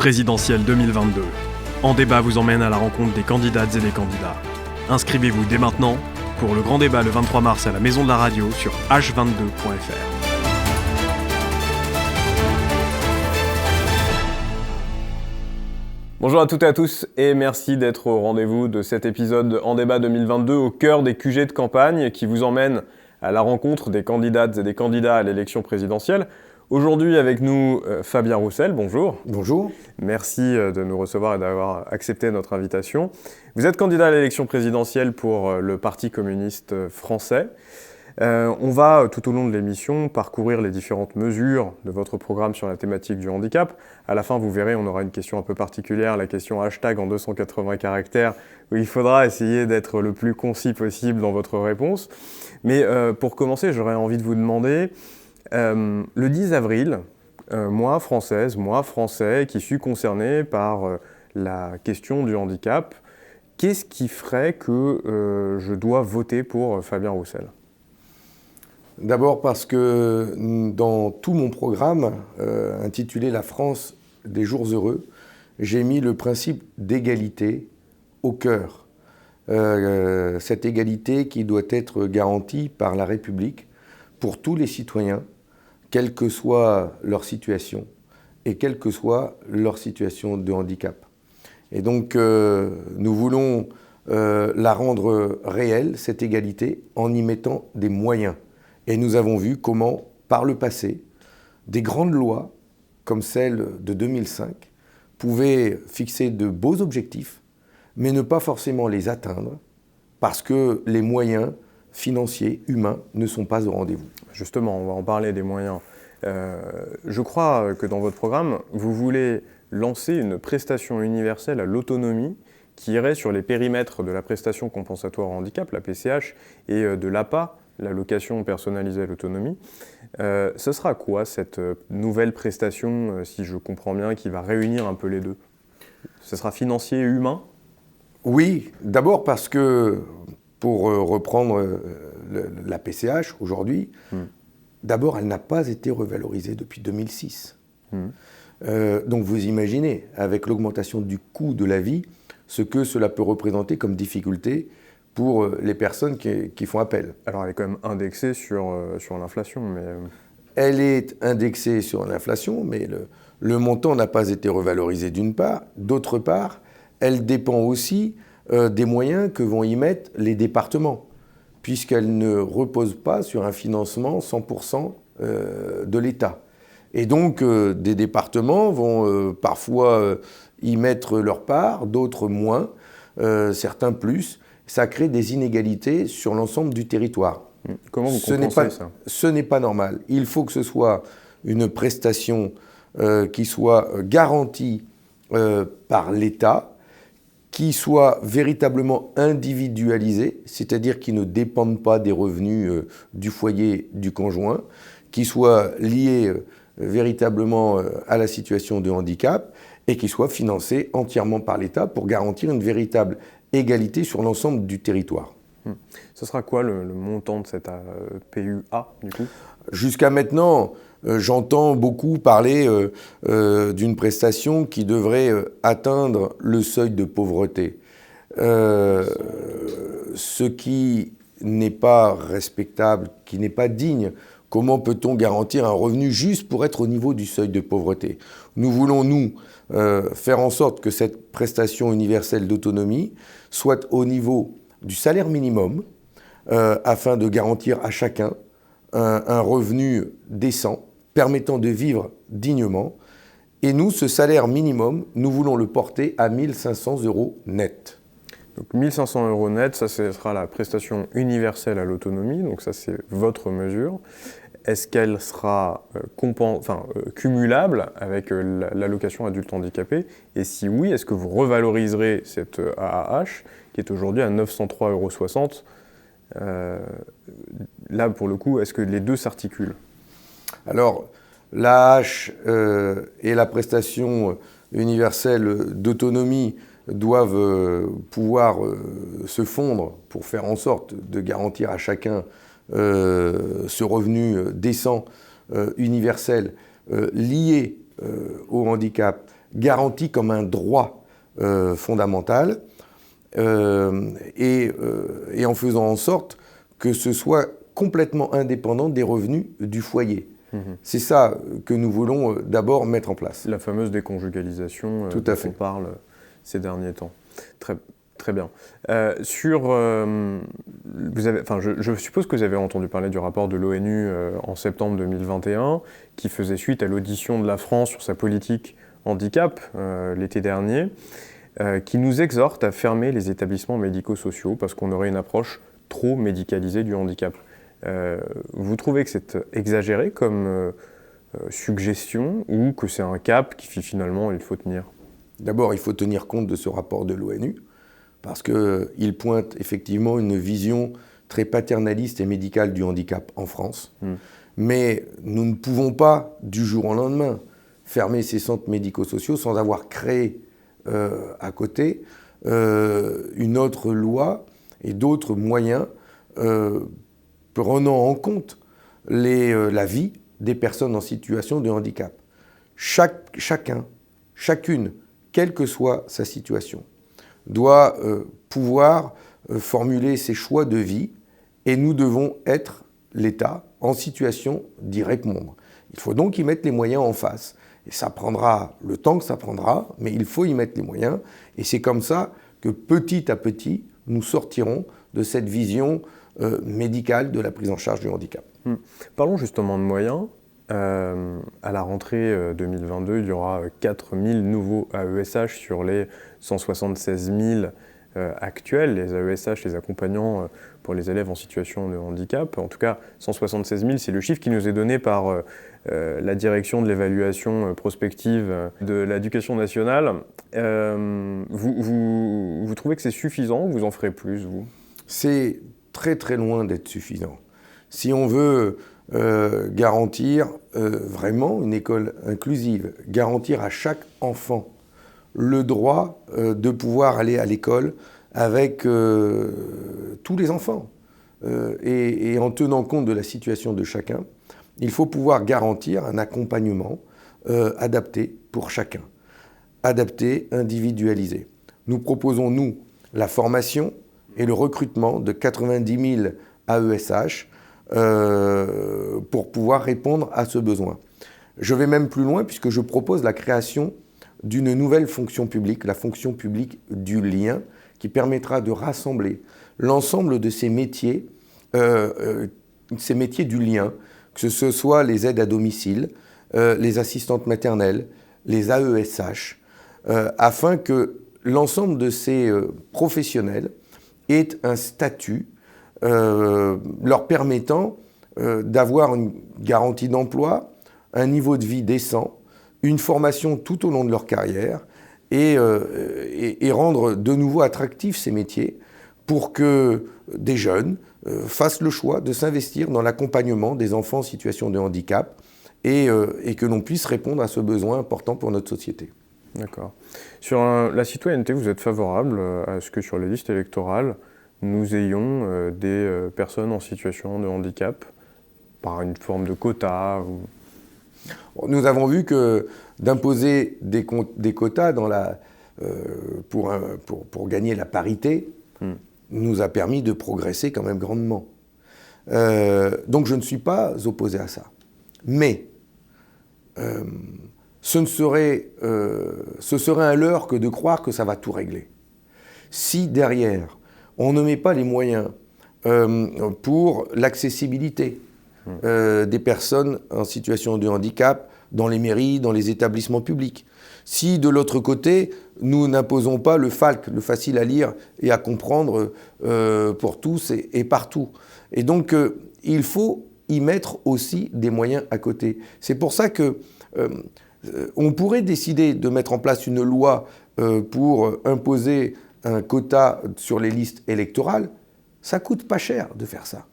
présidentielle 2022. En débat vous emmène à la rencontre des candidates et des candidats. Inscrivez-vous dès maintenant pour le grand débat le 23 mars à la Maison de la Radio sur h22.fr. Bonjour à toutes et à tous et merci d'être au rendez-vous de cet épisode En débat 2022 au cœur des QG de campagne qui vous emmène à la rencontre des candidates et des candidats à l'élection présidentielle. Aujourd'hui avec nous Fabien Roussel, bonjour. Bonjour. Merci de nous recevoir et d'avoir accepté notre invitation. Vous êtes candidat à l'élection présidentielle pour le Parti communiste français. On va tout au long de l'émission parcourir les différentes mesures de votre programme sur la thématique du handicap. À la fin, vous verrez, on aura une question un peu particulière, la question hashtag en 280 caractères, où il faudra essayer d'être le plus concis possible dans votre réponse. Mais pour commencer, j'aurais envie de vous demander, le 10 avril, moi, française, moi, français, qui suis concerné par la question du handicap, qu'est-ce qui ferait que je dois voter pour Fabien Roussel ? D'abord parce que dans tout mon programme, intitulé « La France des jours heureux », j'ai mis le principe d'égalité au cœur. Cette égalité qui doit être garantie par la République pour tous les citoyens, quelle que soit leur situation et quelle que soit leur situation de handicap. Et donc, nous voulons la rendre réelle, cette égalité, en y mettant des moyens. Et nous avons vu comment, par le passé, des grandes lois, comme celle de 2005, pouvaient fixer de beaux objectifs, mais ne pas forcément les atteindre, parce que les moyens financiers, humains, ne sont pas au rendez-vous. Justement, on va en parler des moyens. Je crois que dans votre programme, vous voulez lancer une prestation universelle à l'autonomie qui irait sur les périmètres de la prestation compensatoire au handicap, la PCH, et de l'APA, l'allocation personnalisée à l'autonomie. Ce sera quoi cette nouvelle prestation, si je comprends bien, qui va réunir un peu les deux ? Ce sera financier et humain ? Oui, d'abord parce que, pour reprendre la PCH aujourd'hui, d'abord elle n'a pas été revalorisée depuis 2006. Donc vous imaginez, avec l'augmentation du coût de la vie, ce que cela peut représenter comme difficulté pour les personnes qui font appel. Alors elle est quand même indexée sur l'inflation, mais... Elle est indexée sur l'inflation, mais le montant n'a pas été revalorisé d'une part. D'autre part, elle dépend aussi des moyens que vont y mettre les départements, puisqu'elle ne repose pas sur un financement 100% de l'État. Et donc des départements vont parfois y mettre leur part, d'autres moins, certains plus. Ça crée des inégalités sur l'ensemble du territoire. Comment vous compensez ça ? Ce n'est pas normal. Il faut que ce soit une prestation qui soit garantie par l'État, qui soit véritablement individualisée, c'est-à-dire qui ne dépende pas des revenus du foyer du conjoint, qui soit liée véritablement à la situation de handicap et qui soit financée entièrement par l'État pour garantir une véritable égalité sur l'ensemble du territoire. Ce sera quoi le montant de cette PUA, du coup ? Jusqu'à maintenant, j'entends beaucoup parler d'une prestation qui devrait atteindre le seuil de pauvreté. Ce qui n'est pas respectable, qui n'est pas digne. Comment peut-on garantir un revenu juste pour être au niveau du seuil de pauvreté ? Nous voulons, faire en sorte que cette prestation universelle d'autonomie soit au niveau du salaire minimum, afin de garantir à chacun un revenu décent, permettant de vivre dignement. Et nous, ce salaire minimum, nous voulons le porter à 1 500 € net. Donc 1 500 € net, ça sera la prestation universelle à l'autonomie, donc ça c'est votre mesure. Est-ce qu'elle sera cumulable avec l'allocation adulte handicapé ? Et si oui, est-ce que vous revaloriserez cette AAH qui est aujourd'hui à 903,60 €? Là, pour le coup, est-ce que les deux s'articulent ? Alors, l'AAH et la prestation universelle d'autonomie doivent pouvoir se fondre pour faire en sorte de garantir à chacun ce revenu décent, universel, lié au handicap garanti comme un droit fondamental et en faisant en sorte que ce soit complètement indépendant des revenus du foyer. C'est ça que nous voulons d'abord mettre en place. La fameuse déconjugalisation Tout à fait. dont on parle ces derniers temps. Très bien. Je suppose que vous avez entendu parler du rapport de l'ONU en septembre 2021 qui faisait suite à l'audition de la France sur sa politique handicap l'été dernier, qui nous exhorte à fermer les établissements médico-sociaux parce qu'on aurait une approche trop médicalisée du handicap. Vous trouvez que c'est exagéré comme suggestion ou que c'est un cap qui finalement il faut tenir ? D'abord, il faut tenir compte de ce rapport de l'ONU parce qu'il pointe effectivement une vision très paternaliste et médicale du handicap en France. Mais nous ne pouvons pas, du jour au lendemain, fermer ces centres médico-sociaux sans avoir créé à côté une autre loi et d'autres moyens prenant en compte la vie des personnes en situation de handicap. Chacune, quelle que soit sa situation, doit pouvoir formuler ses choix de vie et nous devons être, l'État, en situation d'y répondre. Il faut donc y mettre les moyens en face. Et ça prendra le temps que ça prendra, mais il faut y mettre les moyens. Et c'est comme ça que petit à petit, nous sortirons de cette vision médicale de la prise en charge du handicap. Parlons justement de moyens. À la rentrée 2022, il y aura 4000 nouveaux AESH sur les 176 000 actuels, les AESH, les accompagnants pour les élèves en situation de handicap. En tout cas, 176 000, c'est le chiffre qui nous est donné par la direction de l'évaluation prospective de l'éducation nationale. Vous trouvez que c'est suffisant ou vous en ferez plus, vous ? C'est très très loin d'être suffisant. Si on veut garantir vraiment une école inclusive, garantir à chaque enfant le droit de pouvoir aller à l'école avec tous les enfants et en tenant compte de la situation de chacun, il faut pouvoir garantir un accompagnement adapté pour chacun, adapté, individualisé. Nous proposons, nous, la formation et le recrutement de 90 000 AESH pour pouvoir répondre à ce besoin. Je vais même plus loin puisque je propose la création d'une nouvelle fonction publique, la fonction publique du lien, qui permettra de rassembler l'ensemble de ces métiers du lien, que ce soit les aides à domicile, les assistantes maternelles, les AESH, afin que l'ensemble de ces professionnels aient un statut leur permettant d'avoir une garantie d'emploi, un niveau de vie décent, une formation tout au long de leur carrière et rendre de nouveau attractifs ces métiers pour que des jeunes fassent le choix de s'investir dans l'accompagnement des enfants en situation de handicap et que l'on puisse répondre à ce besoin important pour notre société. D'accord. Sur la citoyenneté, vous êtes favorable à ce que sur les listes électorales, nous ayons des personnes en situation de handicap par une forme de quota ou... Nous avons vu que d'imposer des quotas pour gagner la parité nous a permis de progresser quand même grandement. Donc je ne suis pas opposé à ça. Mais ce serait un leurre que de croire que ça va tout régler. Si derrière, on ne met pas les moyens pour l'accessibilité des personnes en situation de handicap dans les mairies, dans les établissements publics. Si de l'autre côté, nous n'imposons pas le FALC, le facile à lire et à comprendre pour tous et partout. Et donc, il faut y mettre aussi des moyens à côté. C'est pour ça que on pourrait décider de mettre en place une loi pour imposer un quota sur les listes électorales. Ça coûte pas cher de faire ça.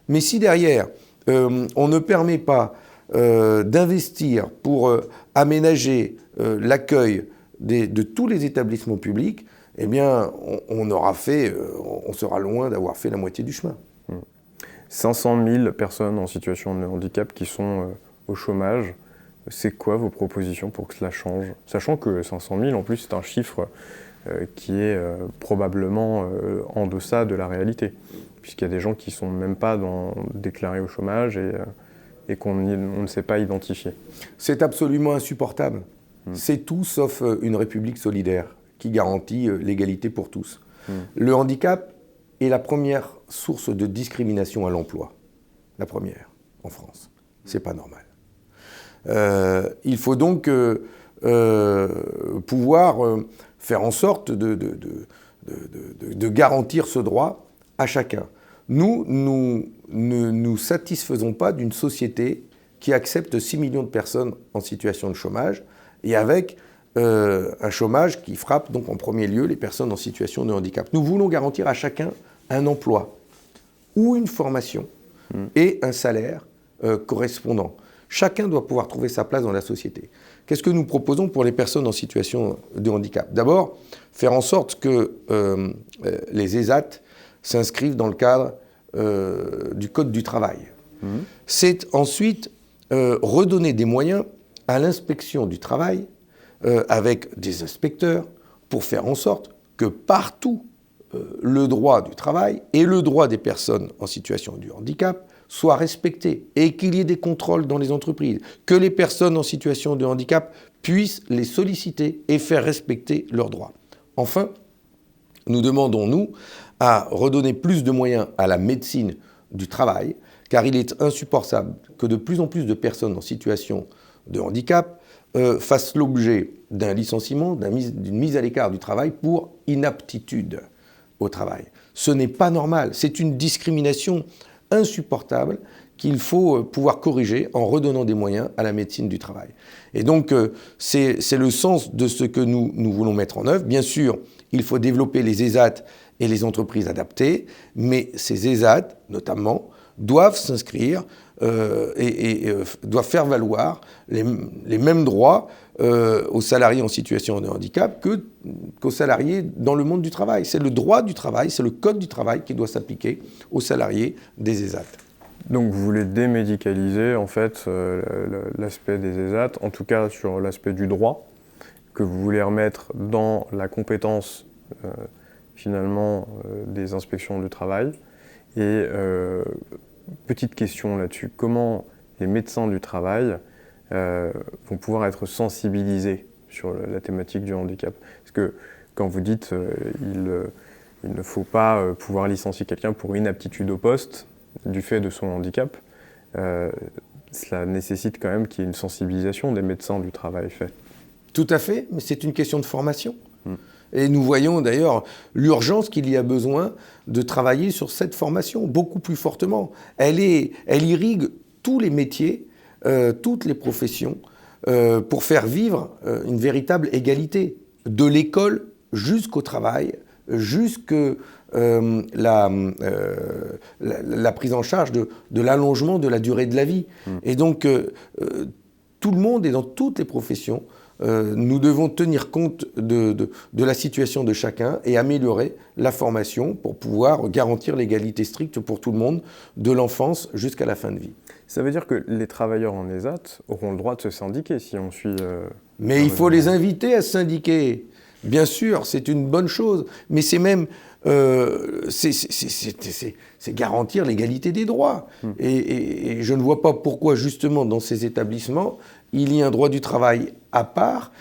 Mais si derrière, on ne permet pas d'investir pour aménager l'accueil de tous les établissements publics, eh bien, on sera loin d'avoir fait la moitié du chemin. 500 000 personnes en situation de handicap qui sont au chômage. C'est quoi vos propositions pour que cela change? Sachant que 500 000, en plus, c'est un chiffre qui est probablement en deçà de la réalité, puisqu'il y a des gens qui ne sont même pas déclarés au chômage et qu'on ne sait pas identifier. C'est absolument insupportable. C'est tout sauf une république solidaire qui garantit l'égalité pour tous. Le handicap est la première source de discrimination à l'emploi. La première, en France. C'est pas normal. Il faut donc pouvoir faire en sorte de garantir ce droit à chacun. Nous ne nous satisfaisons pas d'une société qui accepte 6 millions de personnes en situation de chômage et avec un chômage qui frappe donc en premier lieu les personnes en situation de handicap. Nous voulons garantir à chacun un emploi ou une formation et un salaire correspondant. Chacun doit pouvoir trouver sa place dans la société. Qu'est-ce que nous proposons pour les personnes en situation de handicap? D'abord, faire en sorte que les ESAT s'inscrivent dans le cadre du Code du travail. C'est ensuite redonner des moyens à l'inspection du travail avec des inspecteurs pour faire en sorte que partout le droit du travail et le droit des personnes en situation de handicap soient respectés et qu'il y ait des contrôles dans les entreprises, que les personnes en situation de handicap puissent les solliciter et faire respecter leurs droits. Enfin, nous demandons, nous, à redonner plus de moyens à la médecine du travail, car il est insupportable que de plus en plus de personnes en situation de handicap fassent l'objet d'un licenciement, d'une mise à l'écart du travail pour inaptitude au travail. Ce n'est pas normal, c'est une discrimination insupportable qu'il faut pouvoir corriger en redonnant des moyens à la médecine du travail. Et donc, c'est le sens de ce que nous voulons mettre en œuvre. Bien sûr, il faut développer les ESAT et les entreprises adaptées, mais ces ESAT, notamment, doivent s'inscrire et doivent faire valoir les mêmes droits aux salariés en situation de handicap qu'aux salariés dans le monde du travail. C'est le droit du travail, c'est le code du travail qui doit s'appliquer aux salariés des ESAT. Donc vous voulez démédicaliser en fait l'aspect des ESAT, en tout cas sur l'aspect du droit, que vous voulez remettre dans la compétence finalement des inspections du travail. Et petite question là-dessus, comment les médecins du travail vont pouvoir être sensibilisés sur la thématique du handicap? Parce que quand vous dites il ne faut pas pouvoir licencier quelqu'un pour inaptitude au poste du fait de son handicap, cela nécessite quand même qu'il y ait une sensibilisation des médecins du travail fait. Tout à fait, mais c'est une question de formation. Et nous voyons d'ailleurs l'urgence qu'il y a besoin de travailler sur cette formation beaucoup plus fortement. Elle irrigue tous les métiers, toutes les professions, pour faire vivre une véritable égalité, de l'école jusqu'au travail, jusqu'à la prise en charge de l'allongement de la durée de la vie. Et donc, tout le monde et dans toutes les professions, nous devons tenir compte de la situation de chacun et améliorer la formation pour pouvoir garantir l'égalité stricte pour tout le monde, de l'enfance jusqu'à la fin de vie. Ça veut dire que les travailleurs en ESAT auront le droit de se syndiquer si on suit... Mais il faut les inviter à se syndiquer. Bien sûr, c'est une bonne chose, mais c'est même... c'est garantir l'égalité des droits. Et je ne vois pas pourquoi, justement, dans ces établissements, il y a un droit du travail à part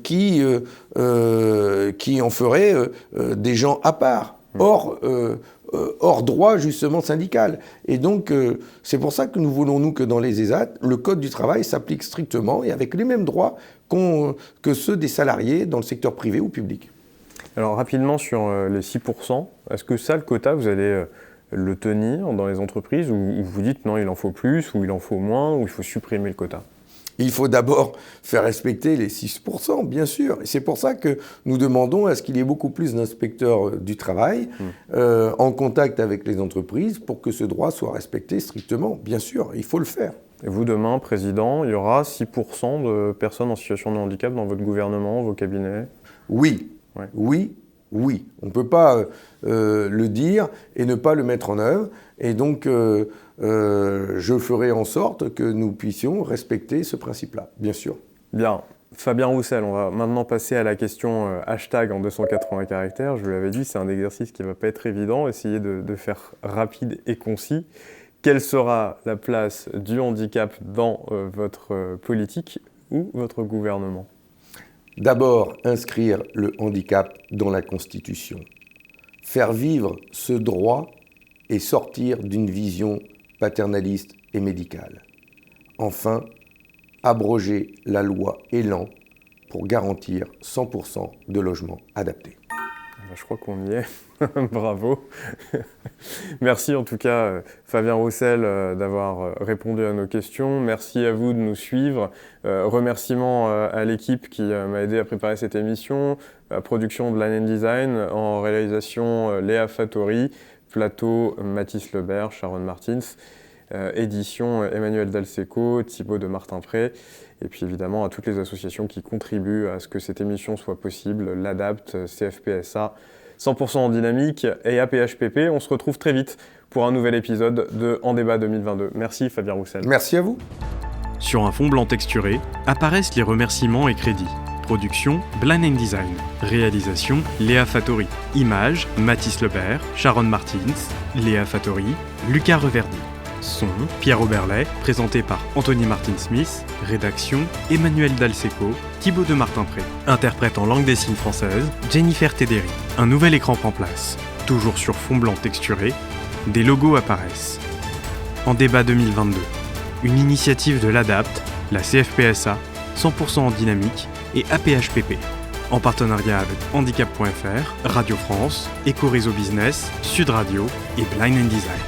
qui en ferait des gens à part, hors droit, justement, syndical. Et donc, c'est pour ça que nous voulons, nous, que dans les ESAT, le Code du travail s'applique strictement et avec les mêmes droits que ceux des salariés dans le secteur privé ou public. Alors rapidement sur les 6%, est-ce que ça, le quota, vous allez le tenir dans les entreprises ou vous dites non, il en faut plus, ou il en faut moins, ou il faut supprimer le quota? Il faut d'abord faire respecter les 6%, bien sûr. Et c'est pour ça que nous demandons à ce qu'il y ait beaucoup plus d'inspecteurs du travail en contact avec les entreprises pour que ce droit soit respecté strictement. Bien sûr, il faut le faire. Et vous, demain, Président, il y aura 6% de personnes en situation de handicap dans votre gouvernement, vos cabinets? Oui. Ouais. Oui, Oui, on ne peut pas le dire et ne pas le mettre en œuvre. Et donc, je ferai en sorte que nous puissions respecter ce principe-là, bien sûr. Bien. Fabien Roussel, on va maintenant passer à la question hashtag en 280 caractères. Je vous l'avais dit, c'est un exercice qui ne va pas être évident. Essayez de faire rapide et concis. Quelle sera la place du handicap dans votre politique ou votre gouvernement ? D'abord, inscrire le handicap dans la Constitution. Faire vivre ce droit et sortir d'une vision paternaliste et médicale. Enfin, abroger la loi Elan pour garantir 100% de logements adaptés. Je crois qu'on y est. Bravo. Merci en tout cas, Fabien Roussel, d'avoir répondu à nos questions. Merci à vous de nous suivre. Remerciements à l'équipe qui m'a aidé à préparer cette émission. Production de Line & Design, en réalisation Léa Fattori, plateau Mathis Lebert, Sharon Martins. Édition Emmanuel Dalseco, Thibaut de Martin-Pré, et puis évidemment à toutes les associations qui contribuent à ce que cette émission soit possible, l'ADAPT, CFPSA, 100% en dynamique et APHPP. On se retrouve très vite pour un nouvel épisode de En débat 2022. Merci Fabien Roussel. Merci à vous. Sur un fond blanc texturé, apparaissent les remerciements et crédits. Production, Line & Design. Réalisation, Léa Fattori. Images, Mathis Lebert, Sharon Martins, Léa Fattori, Lucas Reverdy. Son, Pierre Oberlet, présenté par Anthony Martin-Smith. Rédaction, Emmanuel Dalseco, Thibaut de Martin-Pré. Interprète en langue des signes française, Jennifer Tederi. Un nouvel écran prend place. Toujours sur fond blanc texturé, des logos apparaissent. En débat 2022. Une initiative de l'ADAPT, la CFPSA, 100% en dynamique et APHPP. En partenariat avec handicap.fr, Radio France, Eco Réseau Business, Sud Radio et Line & Design.